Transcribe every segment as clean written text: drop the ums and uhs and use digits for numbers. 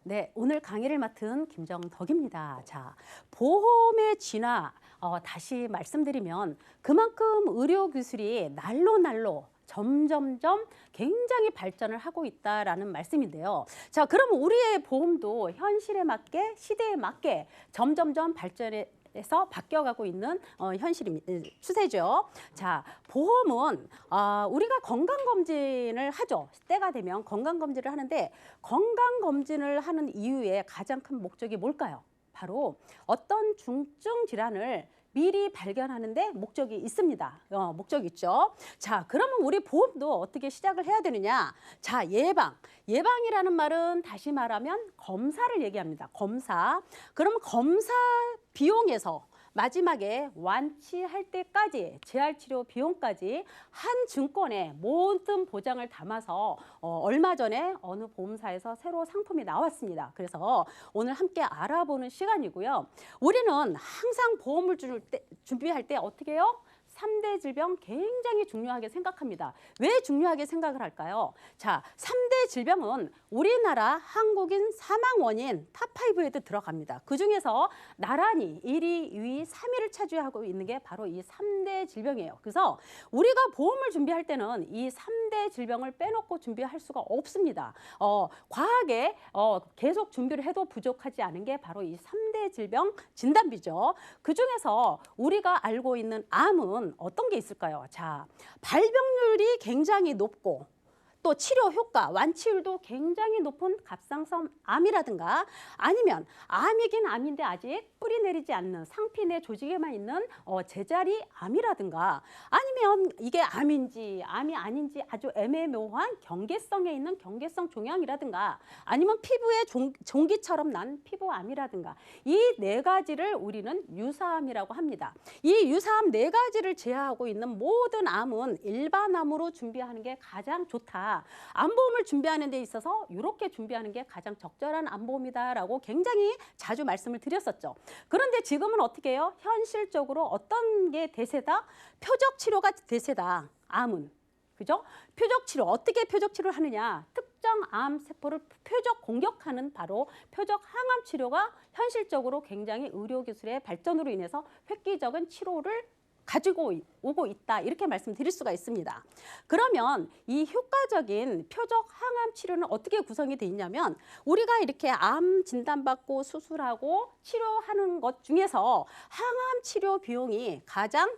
네, 오늘 강의를 맡은 김정덕입니다. 자, 보험의 진화, 다시 말씀드리면 그만큼 의료 기술이 날로 점점점 굉장히 발전을 하고 있다라는 말씀인데요. 자, 그러면 우리의 보험도 현실에 맞게, 시대에 맞게 점점점 발전해서 바뀌어가고 있는 추세죠. 자, 보험은 우리가 건강검진을 하죠. 때가 되면 건강검진을 하는데 건강검진을 하는 이유의 가장 큰 목적이 뭘까요? 바로 어떤 중증 질환을 미리 발견하는데 목적이 있습니다. 목적이 있죠. 자, 그러면 우리 보험도 어떻게 시작을 해야 되느냐? 자, 예방. 예방이라는 말은 다시 말하면 검사를 얘기합니다. 검사. 그러면 검사 비용에서 마지막에 완치할 때까지 재활치료 비용까지 한 증권에 모든 보장을 담아서 얼마 전에 어느 보험사에서 새로 상품이 나왔습니다. 그래서 오늘 함께 알아보는 시간이고요. 우리는 항상 보험을 준비할 때 어떻게 해요? 3대 질병 굉장히 중요하게 생각합니다. 왜 중요하게 생각을 할까요? 자, 3대 질병은 우리나라 한국인 사망 원인 탑5에도 들어갑니다. 그중에서 나란히 1위, 2위, 3위를 차지하고 있는 게 바로 이 3대 질병이에요. 그래서 우리가 보험을 준비할 때는 이 3대 질병을 빼놓고 준비할 수가 없습니다. 과하게 계속 준비를 해도 부족하지 않은 게 바로 이 3대 질병 진단비죠. 그중에서 우리가 알고 있는 암은 어떤 게 있을까요? 자, 발병률이 굉장히 높고 또 치료 효과, 완치율도 굉장히 높은 갑상선 암이라든가 아니면 암이긴 암인데 아직 뿌리 내리지 않는 상피 내 조직에만 있는 제자리 암이라든가 아니면 이게 암인지 암이 아닌지 아주 애매모호한 경계성에 있는 경계성 종양이라든가 아니면 피부에 종기처럼 난 피부암이라든가 이 네 가지를 우리는 유사암이라고 합니다. 이 유사암 네 가지를 제하고 있는 모든 암은 일반암으로 준비하는 게 가장 좋다. 암보험을 준비하는 데 있어서 이렇게 준비하는 게 가장 적절한 암보험이다라고 굉장히 자주 말씀을 드렸었죠. 그런데 지금은 어떻게 해요? 현실적으로 어떤 게 대세다? 표적 치료가 대세다. 암은. 그죠? 표적 치료. 어떻게 표적 치료를 하느냐? 특정 암 세포를 표적 공격하는 바로 표적 항암 치료가 현실적으로 굉장히 의료 기술의 발전으로 인해서 획기적인 치료를 가지고 오고 있다. 이렇게 말씀드릴 수가 있습니다. 그러면 이 효과적인 표적 항암 치료는 어떻게 구성이 돼 있냐면 우리가 이렇게 암 진단받고 수술하고 치료하는 것 중에서 항암 치료 비용이 가장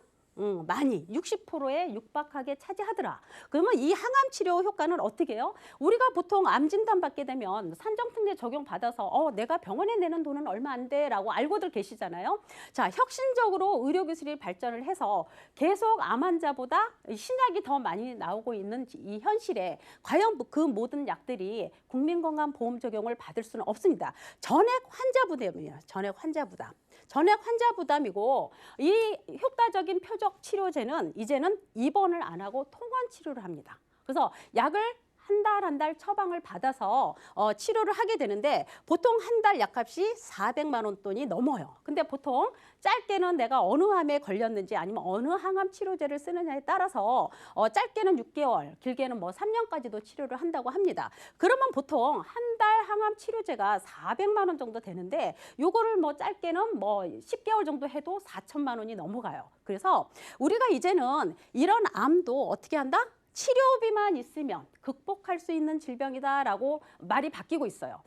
많이 60%에 육박하게 차지하더라. 그러면 이 항암 치료 효과는 어떻게 해요? 우리가 보통 암 진단 받게 되면 산정특례 적용 받아서 내가 병원에 내는 돈은 얼마 안 돼라고 알고들 계시잖아요. 자, 혁신적으로 의료 기술이 발전을 해서 계속 암 환자보다 신약이 더 많이 나오고 있는 이 현실에 과연 그 모든 약들이 국민건강보험 적용을 받을 수는 없습니다. 전액 환자 부담이에요. 전액 환자 부담. 전액 환자 부담이고 이 효과적인 표적 치료제는 이제는 입원을 안 하고 통원 치료를 합니다. 그래서 약을 한 달 처방을 받아서 치료를 하게 되는데 보통 한 달 약값이 400만 원 돈이 넘어요. 근데 보통 짧게는 내가 어느 암에 걸렸는지 아니면 어느 항암 치료제를 쓰느냐에 따라서 짧게는 6개월, 길게는 뭐 3년까지도 치료를 한다고 합니다. 그러면 보통 한 달 항암 치료제가 400만 원 정도 되는데 요거를 뭐 짧게는 뭐 10개월 정도 해도 4천만 원이 넘어가요. 그래서 우리가 이제는 이런 암도 어떻게 한다? 치료비만 있으면 극복할 수 있는 질병이다라고 말이 바뀌고 있어요.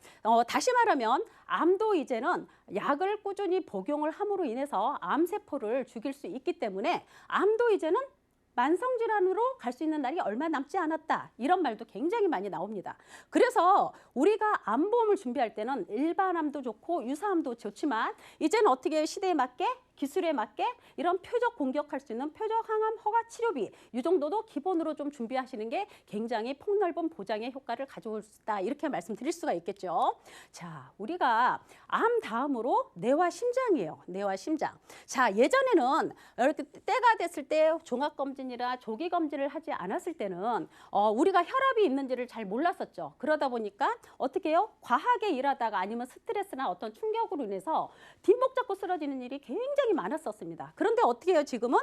다시 말하면 암도 이제는 약을 꾸준히 복용을 함으로 인해서 암세포를 죽일 수 있기 때문에 암도 이제는 만성질환으로 갈 수 있는 날이 얼마 남지 않았다. 이런 말도 굉장히 많이 나옵니다. 그래서 우리가 암보험을 준비할 때는 일반암도 좋고 유사암도 좋지만 이제는 어떻게 시대에 맞게 기술에 맞게 이런 표적 공격할 수 있는 표적 항암 허가 치료비 이 정도도 기본으로 좀 준비하시는 게 굉장히 폭넓은 보장의 효과를 가져올 수 있다. 이렇게 말씀드릴 수가 있겠죠. 자, 우리가 암 다음으로 뇌와 심장이에요. 뇌와 심장. 자, 예전에는 이렇게 때가 됐을 때 종합검진이나 조기검진을 하지 않았을 때는 우리가 혈압이 있는지를 잘 몰랐었죠. 그러다 보니까 어떻게 해요? 과하게 일하다가 아니면 스트레스나 어떤 충격으로 인해서 뒷목 잡고 쓰러지는 일이 굉장히 많았었습니다. 그런데 어떻게 해요? 지금은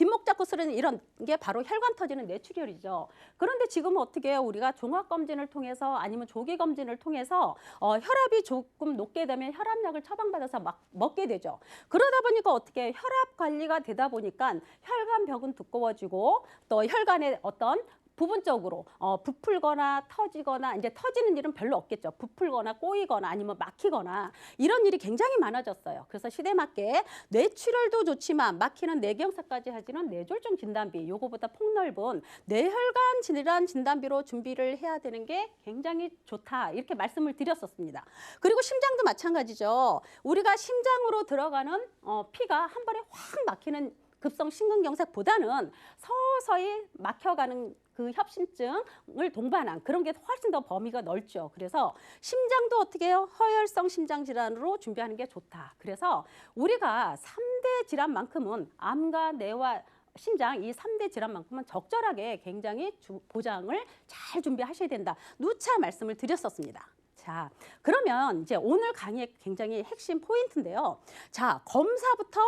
뒷목 잡고 쓰는 이런 게 바로 혈관 터지는 뇌출혈이죠. 그런데 지금은 어떻게 해요? 우리가 종합검진을 통해서 아니면 조기검진을 통해서 혈압이 조금 높게 되면 혈압약을 처방받아서 막 먹게 되죠. 그러다 보니까 어떻게 해요? 혈압 관리가 되다 보니까 혈관벽은 두꺼워지고 또 혈관의 어떤 부분적으로 부풀거나 터지거나 이제 터지는 일은 별로 없겠죠. 부풀거나 꼬이거나 아니면 막히거나 이런 일이 굉장히 많아졌어요. 그래서 시대에 맞게 뇌출혈도 좋지만 막히는 뇌경색까지 하지는 뇌졸중 진단비 요거보다 폭넓은 뇌혈관 질환 진단비로 준비를 해야 되는 게 굉장히 좋다. 이렇게 말씀을 드렸었습니다. 그리고 심장도 마찬가지죠. 우리가 심장으로 들어가는 피가 한 번에 확 막히는 급성 심근경색보다는 서서히 막혀가는 그 협심증을 동반한 그런 게 훨씬 더 범위가 넓죠. 그래서 심장도 어떻게 해요? 허혈성 심장 질환으로 준비하는 게 좋다. 그래서 우리가 3대 질환만큼은 암과 뇌와 심장 이 3대 질환만큼은 적절하게 굉장히 보장을 잘 준비하셔야 된다. 누차 말씀을 드렸었습니다. 자, 그러면 이제 오늘 강의의 굉장히 핵심 포인트인데요. 자, 검사부터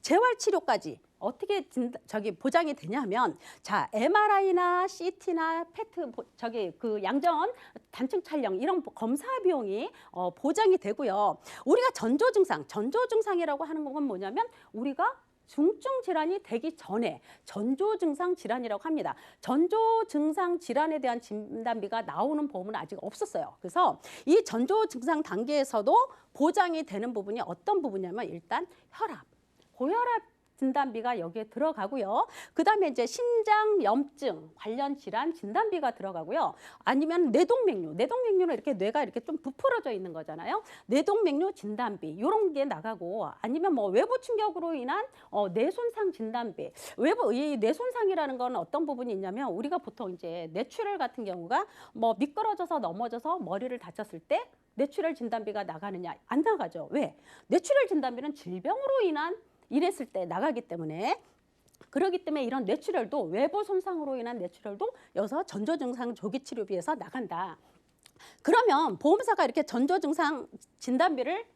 재활치료까지 어떻게 보장이 되냐면, 자, MRI나 CT나 페트 그 양전 단층 촬영 이런 검사 비용이 보장이 되고요. 우리가 전조 증상이라고 하는 건 뭐냐면 우리가 중증 질환이 되기 전에 전조 증상 질환이라고 합니다. 전조 증상 질환에 대한 진단비가 나오는 보험은 아직 없었어요. 그래서 이 전조 증상 단계에서도 보장이 되는 부분이 어떤 부분이냐면 일단 혈압, 고혈압 진단비가 여기에 들어가고요. 그다음에 이제 심장염증 관련 질환 진단비가 들어가고요. 아니면 뇌동맥류는 이렇게 뇌가 이렇게 좀 부풀어져 있는 거잖아요. 뇌동맥류 진단비 이런 게 나가고 아니면 뭐 외부 충격으로 인한 뇌 손상 진단비. 이 뇌 손상이라는 건 어떤 부분이 있냐면 우리가 보통 이제 뇌출혈 같은 경우가 뭐 미끄러져서 넘어져서 머리를 다쳤을 때 뇌출혈 진단비가 나가느냐? 안 나가죠. 왜? 뇌출혈 진단비는 질병으로 인했을 때 나가기 때문에 그렇기 때문에 이런 뇌출혈도 외부 손상으로 인한 뇌출혈도 여기서 전조 증상 조기 치료비에서 나간다. 그러면 보험사가 이렇게 전조 증상 진단비를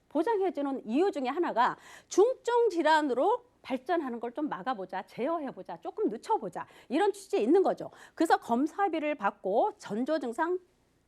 보장해주는 이유 중에 하나가 중증 질환으로 발전하는 걸 좀 막아보자, 제어해보자, 조금 늦춰보자 이런 취지에 있는 거죠. 그래서 검사비를 받고 전조 증상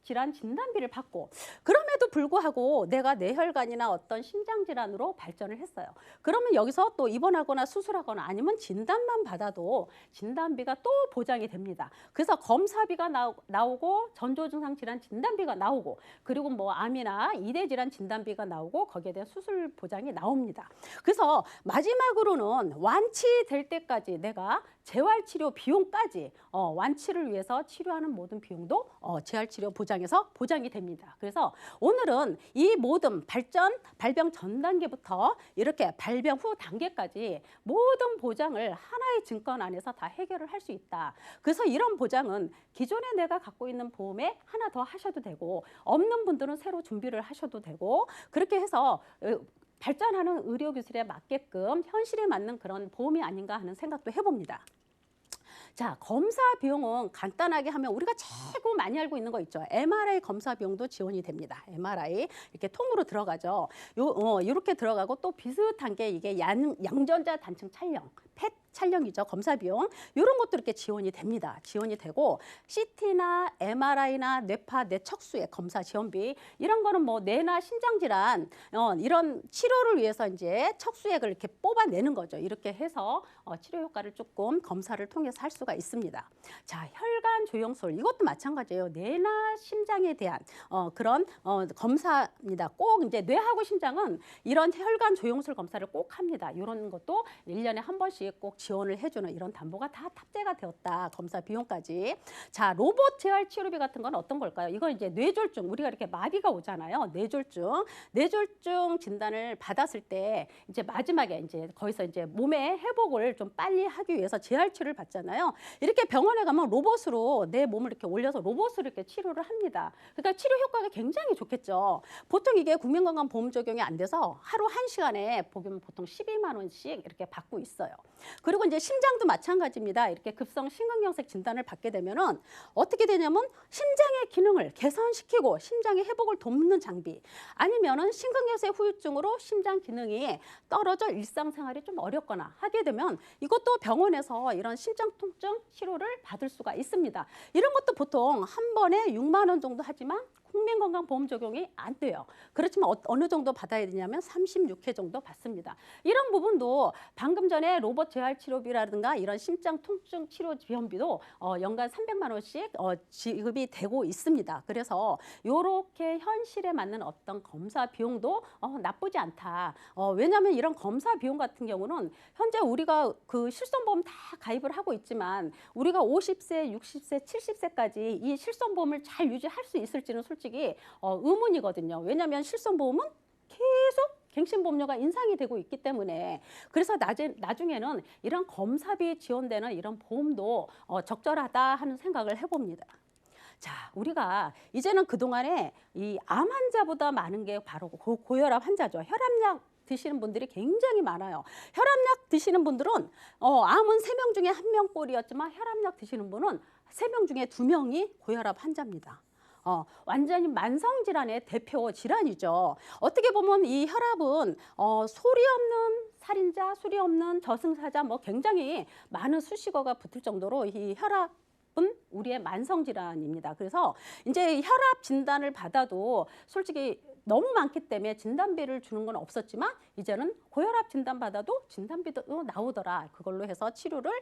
질환 진단비를 받고 그럼에도 불구하고 내가 뇌혈관이나 어떤 심장 질환으로 발전을 했어요. 그러면 여기서 또 입원하거나 수술하거나 아니면 진단만 받아도 진단비가 또 보장이 됩니다. 그래서 검사비가 나오고 전조 증상 질환 진단비가 나오고 그리고 뭐 암이나 이대 질환 진단비가 나오고 거기에 대한 수술 보장이 나옵니다. 그래서 마지막으로는 완치될 때까지 내가 재활치료 비용까지 완치를 위해서 치료하는 모든 비용도 재활치료 보장에서 보장이 됩니다. 그래서 오늘은 이 모든 발병 전 단계부터 이렇게 발병 후 단계까지 모든 보장을 하나의 증권 안에서 다 해결을 할 수 있다. 그래서 이런 보장은 기존에 내가 갖고 있는 보험에 하나 더 하셔도 되고 없는 분들은 새로 준비를 하셔도 되고 그렇게 해서 발전하는 의료기술에 맞게끔 현실에 맞는 그런 보험이 아닌가 하는 생각도 해봅니다. 자, 검사 비용은 간단하게 하면 우리가 최고 많이 알고 있는 거 있죠. MRI 검사 비용도 지원이 됩니다. MRI 이렇게 통으로 들어가죠. 이렇게 들어가고 또 비슷한 게 이게 양전자 단층 촬영, 펫 촬영이죠. 검사 비용 이런 것도 이렇게 지원이 됩니다. 지원이 되고 CT나 MRI나 뇌파, 뇌척수의 검사 지원비 이런 거는 뭐 뇌나 심장 질환 이런 치료를 위해서 이제 척수액을 이렇게 뽑아내는 거죠. 이렇게 해서 치료 효과를 조금 검사를 통해서 할 수가 있습니다. 자, 혈관 조영술 이것도 마찬가지예요. 뇌나 심장에 대한 그런 검사입니다. 꼭 이제 뇌하고 심장은 이런 혈관 조영술 검사를 꼭 합니다. 이런 것도 1년에 한 번씩 꼭 지원을 해주는 이런 담보가 다 탑재가 되었다. 검사 비용까지. 자, 로봇 재활 치료비 같은 건 어떤 걸까요? 이건 이제 뇌졸중, 우리가 이렇게 마비가 오잖아요. 뇌졸중 진단을 받았을 때 이제 마지막에 이제 거기서 이제 몸의 회복을 좀 빨리 하기 위해서 재활 치료를 받잖아요. 이렇게 병원에 가면 로봇으로 내 몸을 이렇게 올려서 로봇으로 이렇게 치료를 합니다. 그러니까 치료 효과가 굉장히 좋겠죠. 보통 이게 국민건강보험 적용이 안 돼서 하루 1시간에 보면 보통 12만 원씩 이렇게 받고 있어요. 그리고 이제 심장도 마찬가지입니다. 이렇게 급성 심근경색 진단을 받게 되면은 어떻게 되냐면 심장의 기능을 개선시키고 심장의 회복을 돕는 장비, 아니면은 심근경색 후유증으로 심장 기능이 떨어져 일상생활이 좀 어렵거나 하게 되면 이것도 병원에서 이런 심장 통증 치료를 받을 수가 있습니다. 이런 것도 보통 한 번에 6만 원 정도 하지만 국민건강보험 적용이 안 돼요. 그렇지만 어느 정도 받아야 되냐면 36회 정도 받습니다. 이런 부분도 방금 전에 로봇 재활 치료비라든가 이런 심장 통증 치료 지원비도 연간 300만 원씩 지급이 되고 있습니다. 그래서 이렇게 현실에 맞는 어떤 검사 비용도 나쁘지 않다. 왜냐하면 이런 검사 비용 같은 경우는 현재 우리가 그 실손보험 다 가입을 하고 있지만 우리가 50세, 60세, 70세까지 이 실손보험을 잘 유지할 수 있을지는 솔직히 의문이거든요. 왜냐하면 실손보험은 계속 갱신보험료가 인상이 되고 있기 때문에, 그래서 나중에는 이런 검사비 지원되는 이런 보험도 적절하다 하는 생각을 해봅니다. 자, 우리가 이제는 그동안에 이 암 환자보다 많은 게 바로 고혈압 환자죠. 혈압약 드시는 분들이 굉장히 많아요. 혈압약 드시는 분들은 암은 3명 중에 1명꼴이었지만 혈압약 드시는 분은 3명 중에 2명이 고혈압 환자입니다. 완전히 만성질환의 대표 질환이죠. 어떻게 보면 이 혈압은 소리 없는 살인자, 소리 없는 저승사자, 뭐 굉장히 많은 수식어가 붙을 정도로 이 혈압은 우리의 만성질환입니다. 그래서 이제 혈압 진단을 받아도 솔직히 너무 많기 때문에 진단비를 주는 건 없었지만 이제는 고혈압 진단 받아도 진단비도 나오더라. 그걸로 해서 치료를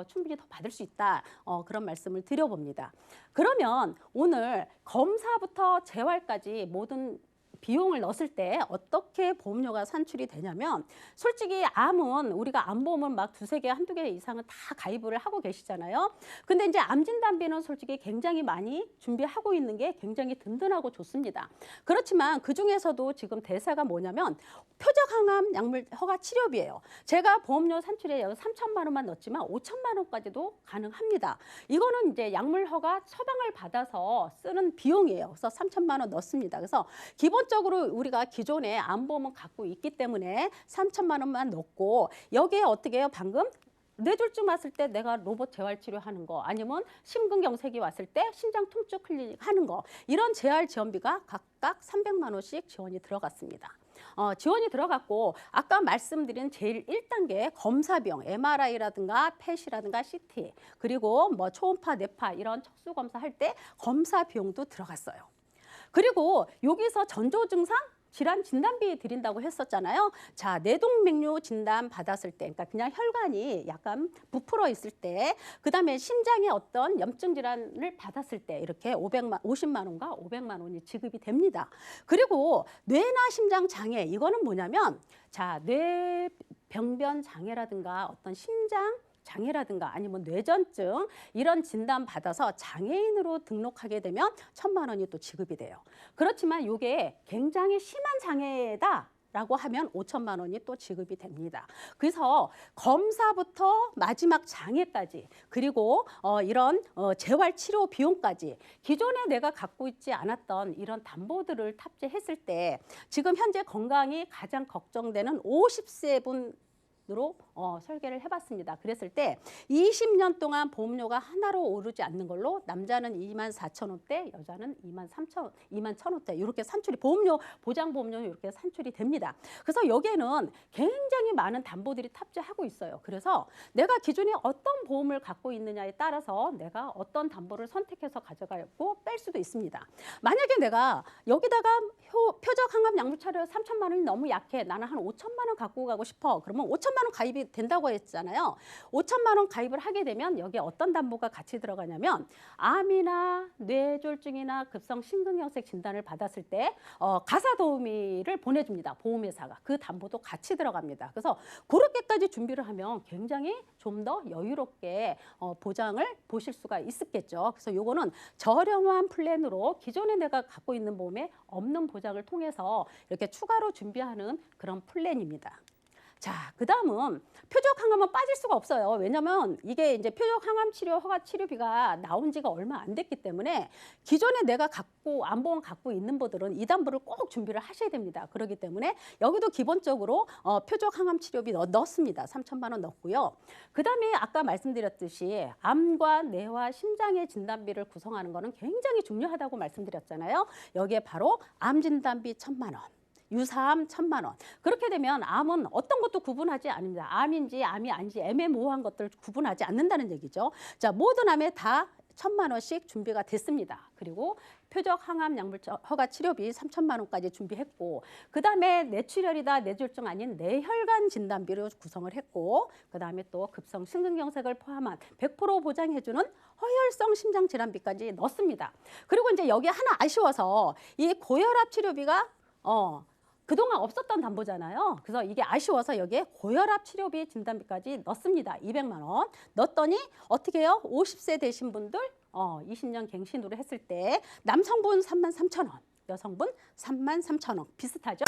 충분히 더 받을 수 있다. 그런 말씀을 드려봅니다. 그러면 오늘 검사부터 재활까지 모든 비용을 넣었을 때 어떻게 보험료가 산출이 되냐면, 솔직히 암은 우리가 암보험은 막 2-3개, 1-2개 이상은 다 가입을 하고 계시잖아요. 근데 이제 암 진단비는 솔직히 굉장히 많이 준비하고 있는 게 굉장히 든든하고 좋습니다. 그렇지만 그중에서도 지금 대사가 뭐냐면 표적항암 약물 허가 치료비예요. 제가 보험료 산출에 3천만 원만 넣었지만 5천만 원까지도 가능합니다. 이거는 이제 약물 허가 처방을 받아서 쓰는 비용이에요. 그래서 3천만 원 넣습니다. 그래서 기본적으로 우리가 기존에 암보험은 갖고 있기 때문에 3천만 원만 넣고, 여기에 어떻게 해요? 방금 뇌졸중 왔을 때 내가 로봇 재활치료 하는 거, 아니면 심근경색이 왔을 때 심장 통증 클리닉 하는 거, 이런 재활 지원비가 각각 300만 원씩 지원이 들어갔습니다. 지원이 들어갔고, 아까 말씀드린 제일 1단계 검사 비용, MRI라든가 펫이라든가 CT, 그리고 뭐 초음파, 뇌파 이런 척수 검사할 때 검사 비용도 들어갔어요. 그리고 여기서 전조 증상 질환 진단비 드린다고 했었잖아요. 자, 뇌동맥류 진단 받았을 때, 그러니까 그냥 혈관이 약간 부풀어 있을 때, 그다음에 심장에 어떤 염증 질환을 받았을 때 이렇게 50만 원과 500만 원이 지급이 됩니다. 그리고 뇌나 심장 장애, 이거는 뭐냐면, 자, 뇌병변 장애라든가 어떤 심장 장애라든가 아니면 뇌전증 이런 진단 받아서 장애인으로 등록하게 되면 1,000만 원이 또 지급이 돼요. 그렇지만 이게 굉장히 심한 장애다 라고 하면 5천만 원이 또 지급이 됩니다. 그래서 검사부터 마지막 장애까지, 그리고 이런 재활 치료 비용까지 기존에 내가 갖고 있지 않았던 이런 담보들을 탑재했을 때, 지금 현재 건강이 가장 걱정되는 50세 분 으로 설계를 해봤습니다. 그랬을 때 20년 동안 보험료가 하나로 오르지 않는 걸로 남자는 24,000원대, 여자는 21,000원대 이렇게 산출이, 보험료 보장 보험료 이렇게 산출이 됩니다. 그래서 여기에는 굉장히 많은 담보들이 탑재하고 있어요. 그래서 내가 기존에 어떤 보험을 갖고 있느냐에 따라서 내가 어떤 담보를 선택해서 가져가고 뺄 수도 있습니다. 만약에 내가 여기다가 표적 항암 약물 치료 3천만 원이 너무 약해, 나는 한 5천만 원 갖고 가고 싶어. 그러면 5천만 원 가입이 된다고 했잖아요. 5천만 원 가입을 하게 되면 여기에 어떤 담보가 같이 들어가냐면, 암이나 뇌졸중이나 급성 심근경색 진단을 받았을 때 가사 도우미를 보내줍니다. 보험회사가. 그 담보도 같이 들어갑니다. 그래서 그렇게까지 준비를 하면 굉장히 좀 더 여유롭게 보장을 보실 수가 있겠죠. 그래서 요거는 저렴한 플랜으로 기존에 내가 갖고 있는 보험에 없는 보장을 통해서 이렇게 추가로 준비하는 그런 플랜입니다. 자, 그다음은 표적 항암은 빠질 수가 없어요. 왜냐면 이게 이제 표적 항암 치료 허가 치료비가 나온 지가 얼마 안 됐기 때문에 기존에 내가 안보험 갖고 있는 분들은 이 담보를 꼭 준비를 하셔야 됩니다. 그렇기 때문에 여기도 기본적으로 표적 항암 치료비 넣습니다. 3천만 원 넣고요. 그다음에 아까 말씀드렸듯이 암과 뇌와 심장의 진단비를 구성하는 거는 굉장히 중요하다고 말씀드렸잖아요. 여기에 바로 암 진단비 1,000만 원. 유사암 1,000만 원. 그렇게 되면 암은 어떤 것도 구분하지 않습니다. 암인지 암이 아닌지 애매모호한 것들 구분하지 않는다는 얘기죠. 자, 모든 암에 다 1,000만 원씩 준비가 됐습니다. 그리고 표적 항암 약물 허가 치료비 3천만 원까지 준비했고, 그다음에 뇌출혈이다 뇌졸중 아닌 뇌혈관 진단비로 구성을 했고, 그다음에 또 급성 심근경색을 포함한 100% 보장해주는 허혈성 심장 질환비까지 넣습니다. 그리고 이제 여기 하나 아쉬워서 이 고혈압 치료비가 그동안 없었던 담보잖아요. 그래서 이게 아쉬워서 여기에 고혈압 치료비 진단비까지 넣습니다. 200만 원. 넣었더니 어떻게 해요? 50세 되신 분들 20년 갱신으로 했을 때 남성분 33,000원, 여성분 33,000원. 비슷하죠?